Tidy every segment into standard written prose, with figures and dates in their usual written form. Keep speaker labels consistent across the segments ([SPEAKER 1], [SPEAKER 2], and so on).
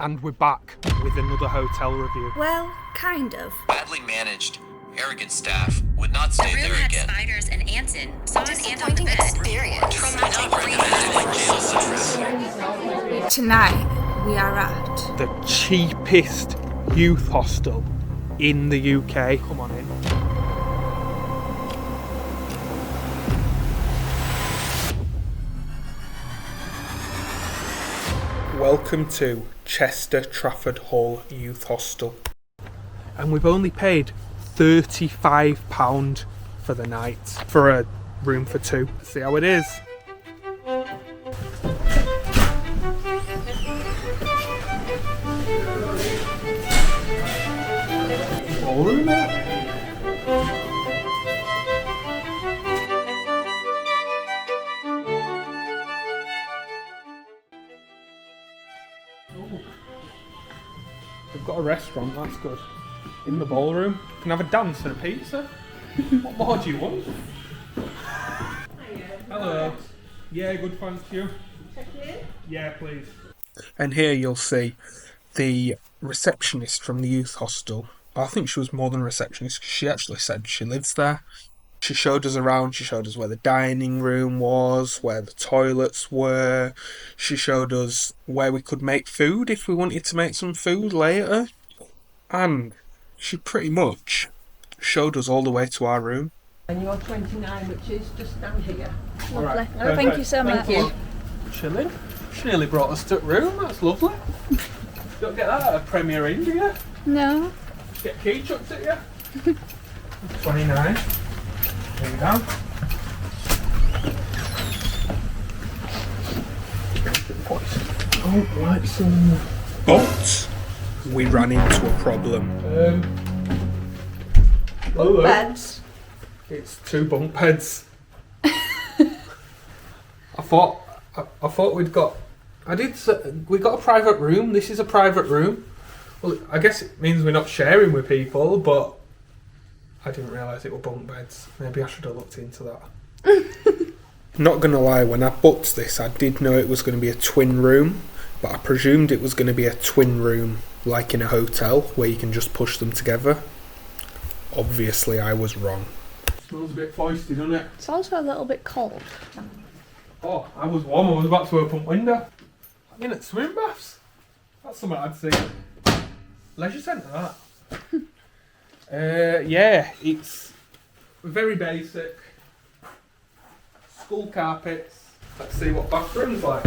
[SPEAKER 1] And we're back with another hotel review.
[SPEAKER 2] Well, kind of.
[SPEAKER 3] Badly managed, arrogant staff would not stay there again.
[SPEAKER 4] The room had spiders and ants in. Saw an ant on the
[SPEAKER 5] Disappointing
[SPEAKER 4] bed.
[SPEAKER 5] experience. Traumatic.
[SPEAKER 2] Tonight, we are at
[SPEAKER 1] The cheapest youth hostel in the UK. Come on in. Welcome to Chester Trafford Hall Youth Hostel. And we've only paid £35 for the night for a room for two. Let's see how it is. Ballroom there. We've got a restaurant, that's good. In the ballroom. You can have a dance and a pizza. What more do you want? Hello. Yeah, good, thank you. Check in? Yeah, please. And here you'll see the receptionist from the youth hostel. I think she was more than a receptionist because she actually said she lives there. She showed us around, she showed us where the dining room was, where the toilets were. She showed us where we could make food if we wanted to make some food later. And she pretty much showed us all the way to our room.
[SPEAKER 6] And you're 29, which is just down here.
[SPEAKER 1] All right,
[SPEAKER 2] Oh, thank you so much.
[SPEAKER 6] Thank you.
[SPEAKER 1] Chilling. She nearly brought us to the room, that's lovely. Don't get that at a Premier Inn, do you?
[SPEAKER 2] No.
[SPEAKER 1] Get key chucked at you. 29. There you go. Oh, right, some. But we ran into a problem. Hello.
[SPEAKER 2] Beds.
[SPEAKER 1] It's two bunk beds. I thought we'd got. We got a private room. This is a private room. Well, I guess it means we're not sharing with people, but I didn't realise it were bunk beds. Maybe I should have looked into that. Not gonna lie, when I booked this, I did know it was going to be a twin room, but I presumed it was going to be a twin room like in a hotel where you can just push them together. Obviously, I was wrong. Smells a bit feisty, doesn't it?
[SPEAKER 2] It's also a little bit cold.
[SPEAKER 1] Oh, I was warm. I was about to open window. I'm in at swimming baths. That's something I'd see. Leisure centre, that. Yeah, it's very basic. School carpets. Let's see what bathroom's like.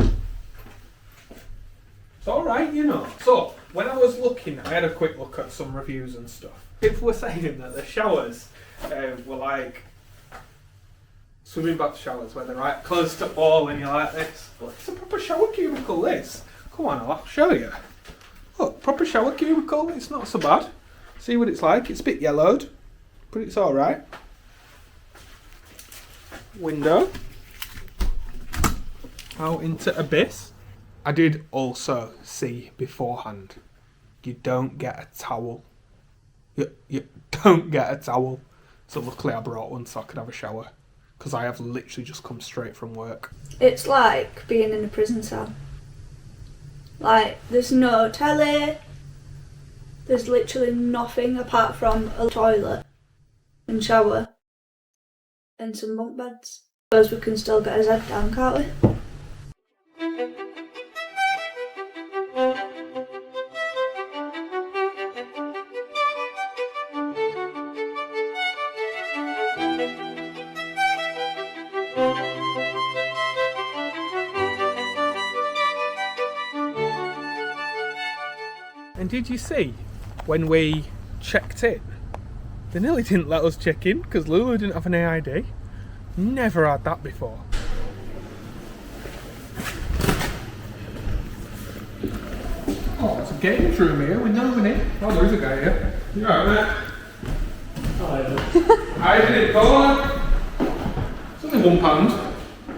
[SPEAKER 1] It's alright, you know. So, when I was looking, I had a quick look at some reviews and stuff. People were saying that the showers were like swimming bath showers where they're right close to all and you're like this. But it's a proper shower cubicle, this. Come on, I'll show you. Look, proper shower cubicle, it's not so bad. See what it's like, it's a bit yellowed, but it's alright. Window. Out into abyss. I did also see beforehand, you don't get a towel. You don't get a towel. So luckily I brought one so I could have a shower. Because I have literally just come straight from work.
[SPEAKER 2] It's like being in a prison cell. Like, there's no telly. There's literally nothing apart from a toilet and shower and some bunk beds. Suppose we can still get his head down, can't we?
[SPEAKER 1] And did you see, when we checked in, they nearly didn't let us check in because Lulu didn't have an AID. Never had that before. Oh, it's a games room here with no one in. Oh, there's a guy here. You alright, mate? Hi. I didn't go. It's only £1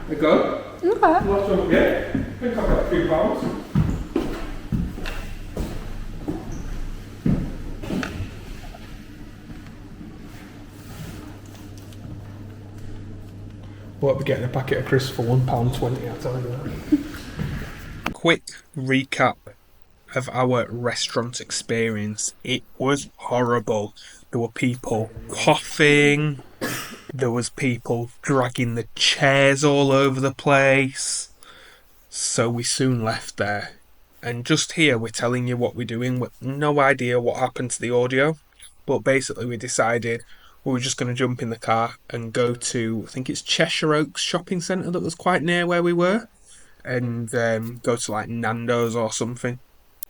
[SPEAKER 1] a go.
[SPEAKER 2] Okay.
[SPEAKER 1] What's up? Yeah, I think I've got a few pounds. Won't be getting a packet of crisps for £1.20, I tell you that. Quick recap of our restaurant experience. It was horrible. There were people coughing. There was people dragging the chairs all over the place. So we soon left there. And just here we're telling you what we're doing with no idea what happened to the audio. But basically we decided we were just going to jump in the car and go to, I think it's Cheshire Oaks shopping centre that was quite near where we were. And go to like Nando's or something.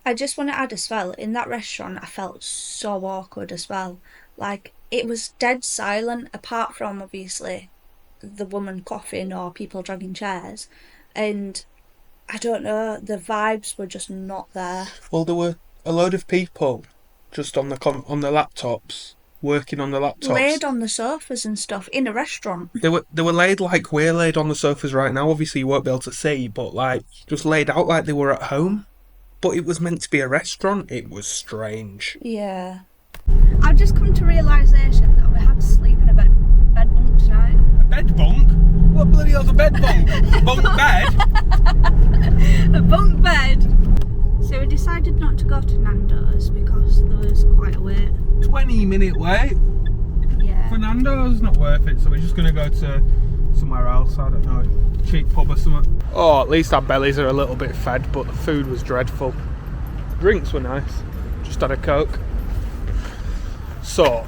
[SPEAKER 2] I just want to add as well, in that restaurant I felt so awkward as well. Like, it was dead silent, apart from obviously the woman coughing or people dragging chairs. And I don't know, the vibes were just not there.
[SPEAKER 1] Well, there were a load of people just on the laptops, working on the laptops.
[SPEAKER 2] Laid on the sofas and stuff in a restaurant.
[SPEAKER 1] They were laid like we're laid on the sofas right now. Obviously you won't be able to see, but like just laid out like they were at home. But it was meant to be a restaurant. It was strange.
[SPEAKER 2] Yeah. I've just come to realisation that we have to sleep in a bed bunk tonight.
[SPEAKER 1] A bed bunk? What bloody hell's a bed bunk? Bunk bed?
[SPEAKER 2] A bunk bed. So we decided not to go to Nando's because there was quite a wait.
[SPEAKER 1] 20-minute wait.
[SPEAKER 2] Yeah.
[SPEAKER 1] For Nando's, not worth it. So we're just going to go to somewhere else. I don't know, cheap pub or something. Oh, at least our bellies are a little bit fed, but the food was dreadful. Drinks were nice. Just had a Coke. So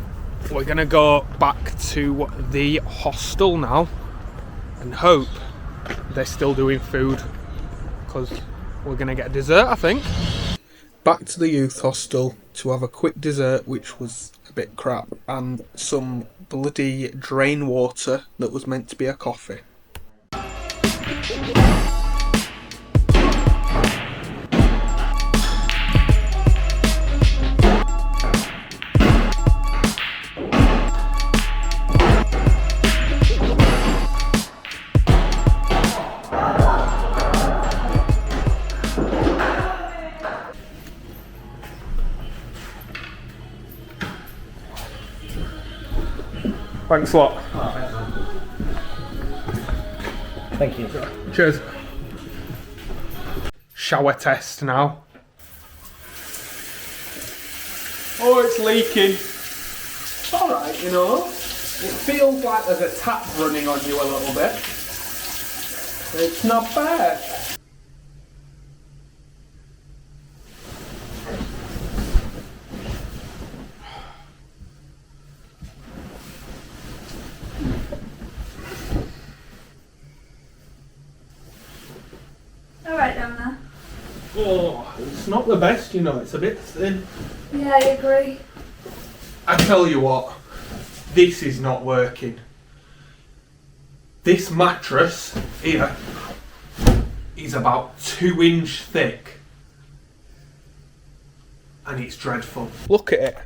[SPEAKER 1] we're going to go back to the hostel now and hope they're still doing food, because we're going to get a dessert, I think. Back to the youth hostel to have a quick dessert, which was a bit crap, and some bloody drain water that was meant to be a coffee. Thanks a lot.
[SPEAKER 5] Thank you.
[SPEAKER 1] Cheers. Shower test now. Oh, it's leaking. It's alright, you know. It feels like there's a tap running on you a little bit. It's not bad.
[SPEAKER 2] Alright down there.
[SPEAKER 1] Oh, it's not the best, you know. It's a bit thin.
[SPEAKER 2] Yeah, I agree.
[SPEAKER 1] I tell you what, this is not working. This mattress here is about 2 inch thick. And it's dreadful. Look at it.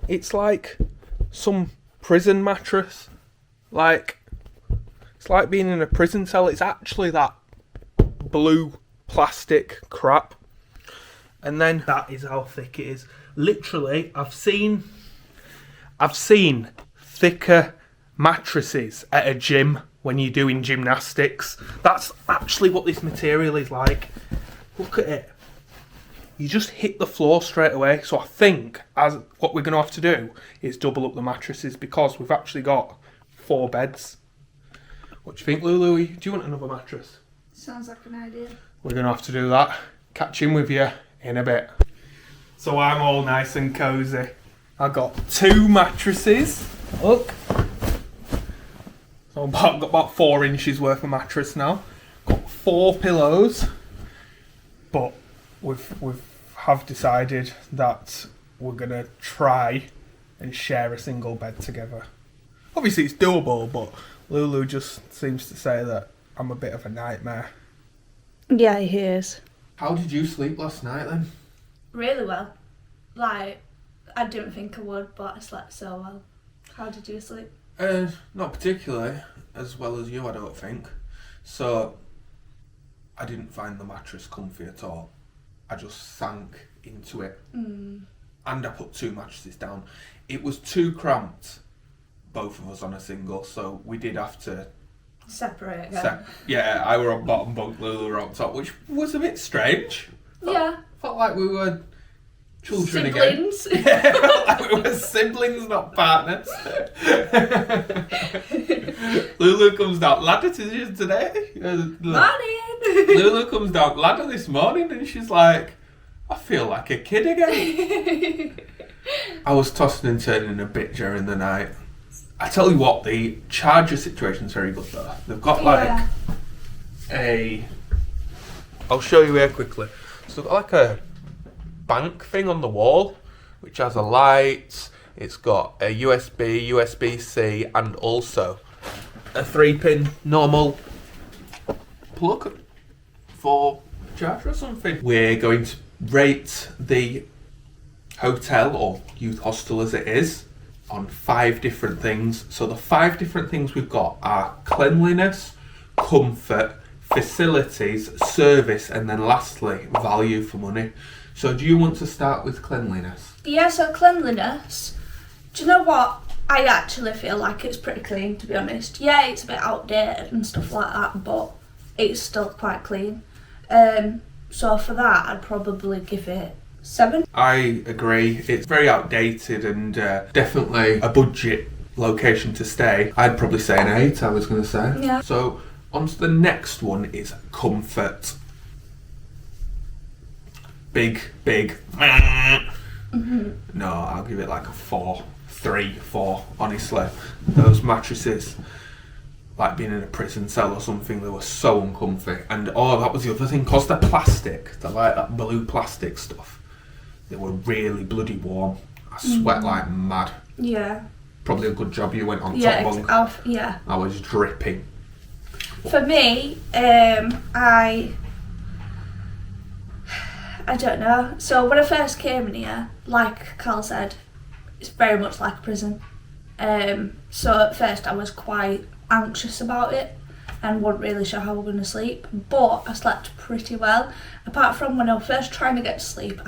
[SPEAKER 1] It's like some prison mattress. Like, it's like being in a prison cell. It's actually that blue plastic crap. And then that is how thick it is. Literally, I've seen thicker mattresses at a gym when you're doing gymnastics. That's actually what this material is like. Look at it. You just hit the floor straight away. So I think what we're going to have to do is double up the mattresses, because we've actually got 4 beds. What do you think, Lulu? Do you want another mattress?
[SPEAKER 2] Sounds like an idea.
[SPEAKER 1] We're going to have to do that. Catch in with you in a bit. So I'm all nice and cosy. I got 2 mattresses. Look. So I've got about 4 inches worth of mattress now. Got 4 pillows. But we've decided that we're going to try and share a single bed together. Obviously it's doable, but Lulu just seems to say that I'm a bit of a nightmare.
[SPEAKER 2] Yeah, he is.
[SPEAKER 1] How did you sleep last night then?
[SPEAKER 2] Really well. Like, I didn't think I would, but I slept so well. How did you sleep?
[SPEAKER 1] Not particularly as well as you, I don't think. So, I didn't find the mattress comfy at all. I just sank into it. And I put 2 mattresses down. It was too cramped, both of us on a single, so we did have to
[SPEAKER 2] separate again.
[SPEAKER 1] Yeah, I were on bottom bunk, Lulu were on top, which was a bit strange.
[SPEAKER 2] Yeah.
[SPEAKER 1] Felt felt like we were children again.
[SPEAKER 2] Siblings.
[SPEAKER 1] Yeah, it felt like we were siblings, not partners. Lulu comes down ladder today.
[SPEAKER 2] Morning.
[SPEAKER 1] Lulu comes down ladder this morning and she's like, I feel like a kid again. I was tossing and turning a bit during the night. I tell you what, the charger situation's very good though. They've got like I'll show you here quickly. So they've got like a bank thing on the wall, which has a light. It's got a USB, USB-C, and also a 3-pin normal plug for charger or something. We're going to rate the hotel, or youth hostel as it is, on 5 different things. So the 5 different things we've got are cleanliness, comfort, facilities, service, and then lastly, value for money. So do you want to start with cleanliness?
[SPEAKER 2] Yeah, so cleanliness. Do you know what? I actually feel like it's pretty clean, to be honest. Yeah, it's a bit outdated and stuff like that, but it's still quite clean. So for that, I'd probably give it 7.
[SPEAKER 1] I agree. It's very outdated and definitely a budget location to stay. I'd probably say an 8, I was going to say.
[SPEAKER 2] Yeah.
[SPEAKER 1] So on to the next one is comfort. Big.
[SPEAKER 2] Mm-hmm.
[SPEAKER 1] No, I'll give it like a 4. 3, 4, honestly. Those mattresses, like being in a prison cell or something, they were so uncomfy. And that was the other thing, because they're plastic, they're like that blue plastic stuff, they were really bloody warm. I sweat like mad.
[SPEAKER 2] Yeah.
[SPEAKER 1] Probably a good job you went on top bunk.
[SPEAKER 2] Yeah.
[SPEAKER 1] I was dripping.
[SPEAKER 2] For me, I don't know. So when I first came in here, like Carl said, it's very much like a prison. So at first I was quite anxious about it and wasn't really sure how we were going to sleep. But I slept pretty well. Apart from when I was first trying to get to sleep,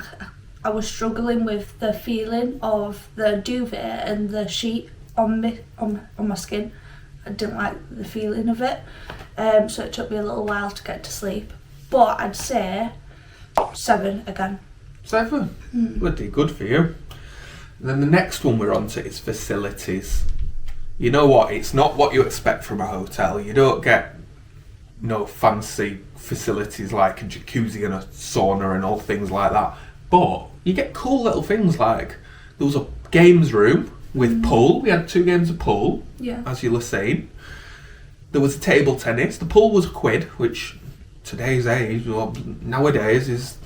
[SPEAKER 2] I was struggling with the feeling of the duvet and the sheet on my skin. I didn't like the feeling of it. So it took me a little while to get to sleep. But I'd say 7 again.
[SPEAKER 1] 7? Bloody good for you. And then the next one we're on to is facilities. You know what? It's not what you expect from a hotel. You don't get no fancy facilities like a jacuzzi and a sauna and all things like that. But you get cool little things like there was a games room with pool. We had 2 games of pool, as you'll have seen. There was a table tennis. The pool was £1, which today's age, or nowadays, is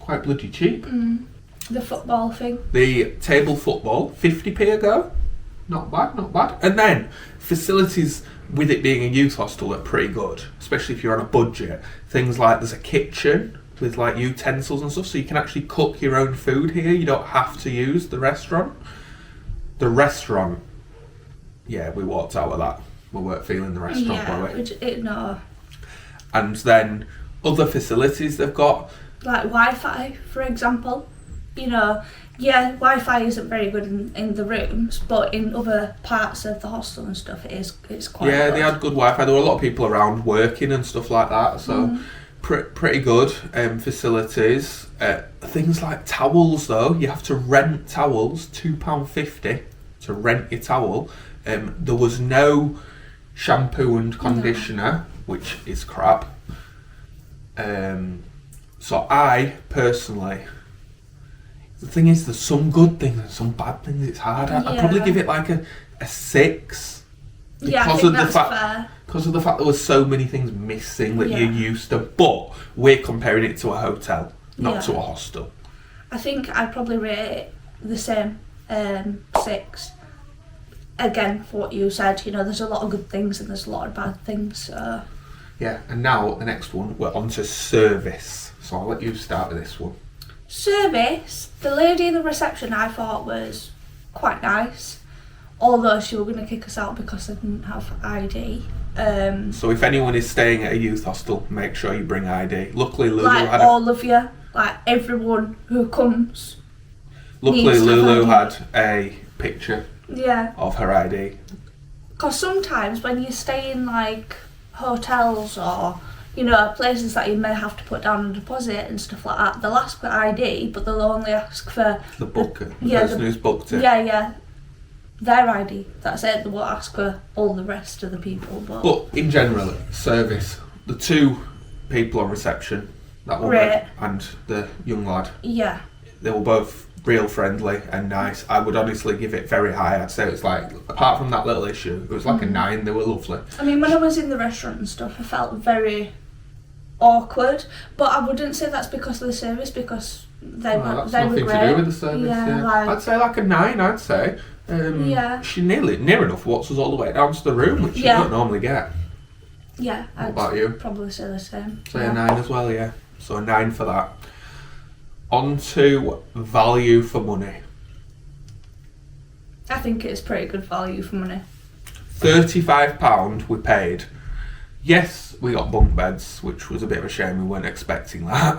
[SPEAKER 1] quite bloody cheap.
[SPEAKER 2] The football thing.
[SPEAKER 1] The table football, 50p a go. Not bad. And then facilities, with it being a youth hostel, are pretty good, especially if you're on a budget. Things like there's a kitchen with like utensils and stuff, so you can actually cook your own food here. You don't have to use the restaurant. The restaurant, yeah, we walked out of that. We weren't feeling the restaurant, were we?
[SPEAKER 2] No.
[SPEAKER 1] And then other facilities they've got,
[SPEAKER 2] like Wi-Fi, for example. You know, yeah, Wi-Fi isn't very good in the rooms, but in other parts of the hostel and stuff, it's quite good.
[SPEAKER 1] Yeah, they had good Wi-Fi. There were a lot of people around working and stuff like that, so pretty good facilities. Things like towels, though, you have to rent towels, £2.50 to rent your towel. There was no shampoo and conditioner, which is crap. So I personally, the thing is, there's some good things and some bad things. It's hard. I'd probably give it like a 6.
[SPEAKER 2] Yeah, I think that's fair.
[SPEAKER 1] Because of the fact there was so many things missing that you're used to. But we're comparing it to a hotel, not to a hostel.
[SPEAKER 2] I think I'd probably rate it the same, 6. Again, for what you said, you know, there's a lot of good things and there's a lot of bad things. So.
[SPEAKER 1] Yeah, and now the next one, we're on to service. So I'll let you start with this one.
[SPEAKER 2] Service, the lady in the reception I thought was quite nice, although she was going to kick us out because I didn't have ID.
[SPEAKER 1] So if anyone is staying at a youth hostel, make sure you bring ID. Luckily Lulu
[SPEAKER 2] had all of you, like everyone who comes.
[SPEAKER 1] Luckily Lulu had a picture of her ID.
[SPEAKER 2] Because sometimes when you stay in like hotels or you know, places that you may have to put down a deposit and stuff like that, they'll ask for ID, but they'll only ask for
[SPEAKER 1] The booker, the
[SPEAKER 2] yeah,
[SPEAKER 1] person who's booked it.
[SPEAKER 2] yeah, their ID. That's it. They won't ask for all the rest of the people. But
[SPEAKER 1] in general, service, the 2 people on reception, that woman
[SPEAKER 2] Right.
[SPEAKER 1] and the young lad,
[SPEAKER 2] yeah,
[SPEAKER 1] they were both real friendly and nice. I would honestly give it very high. I'd say it's like, apart from that little issue, it was like a 9. They were lovely.
[SPEAKER 2] I mean, when I was in the restaurant and stuff, I felt very awkward, but I wouldn't say that's because of the service, because they
[SPEAKER 1] Well,
[SPEAKER 2] were
[SPEAKER 1] that's
[SPEAKER 2] they were
[SPEAKER 1] nothing
[SPEAKER 2] great.
[SPEAKER 1] to do with the service.
[SPEAKER 2] Yeah, like-
[SPEAKER 1] I'd say like a 9. I'd say.
[SPEAKER 2] Yeah.
[SPEAKER 1] She near enough walks us all the way down to the room, which
[SPEAKER 2] Yeah.
[SPEAKER 1] you don't normally get.
[SPEAKER 2] Yeah,
[SPEAKER 1] What
[SPEAKER 2] I'd
[SPEAKER 1] about you?
[SPEAKER 2] probably say the same.
[SPEAKER 1] Say
[SPEAKER 2] yeah.
[SPEAKER 1] a 9 as well, yeah. So a 9 for that. On to value for money.
[SPEAKER 2] I think it's pretty good value for money.
[SPEAKER 1] £35 we paid. Yes, we got bunk beds, which was a bit of a shame. We weren't expecting that.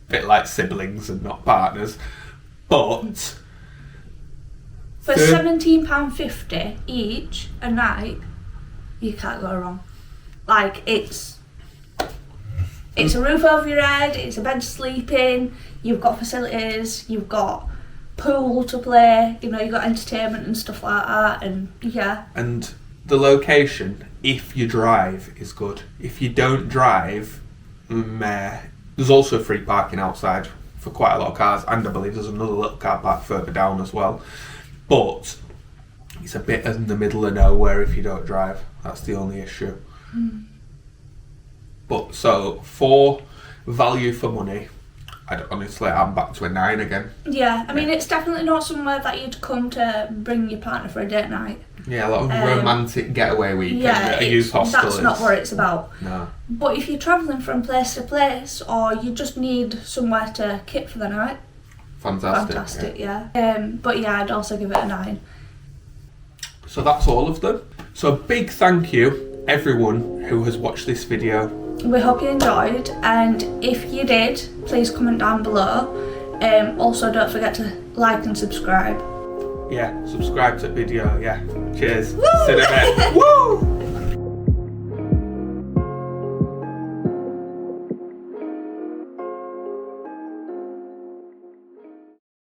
[SPEAKER 1] Bit like siblings and not partners. But
[SPEAKER 2] For £17.50 each a night, you can't go wrong. Like, it's a roof over your head, it's a bed to sleep in, you've got facilities, you've got pool to play, you know, you've got entertainment and stuff like that, and yeah.
[SPEAKER 1] And the location, if you drive, is good. If you don't drive, meh. There's also free parking outside for quite a lot of cars, and I believe there's another little car park further down as well. But it's a bit in the middle of nowhere if you don't drive. That's the only issue. But so for value for money, honestly, I'm back to a 9 again.
[SPEAKER 2] Yeah, I mean, it's definitely not somewhere that you'd come to bring your partner for a date night.
[SPEAKER 1] Yeah, a lot of romantic getaway weekend at a youth hostel.
[SPEAKER 2] That's not what it's about.
[SPEAKER 1] No.
[SPEAKER 2] But if you're travelling from place to place, or you just need somewhere to kit for the night,
[SPEAKER 1] Fantastic.
[SPEAKER 2] yeah. But yeah, I'd also give it a 9.
[SPEAKER 1] So that's all of them. So a big thank you everyone who has watched this video.
[SPEAKER 2] We hope you enjoyed, and if you did, please comment down below. Also, don't forget to like and subscribe.
[SPEAKER 1] Yeah, subscribe to the video. Yeah. Cheers. See you in a bit. Woo!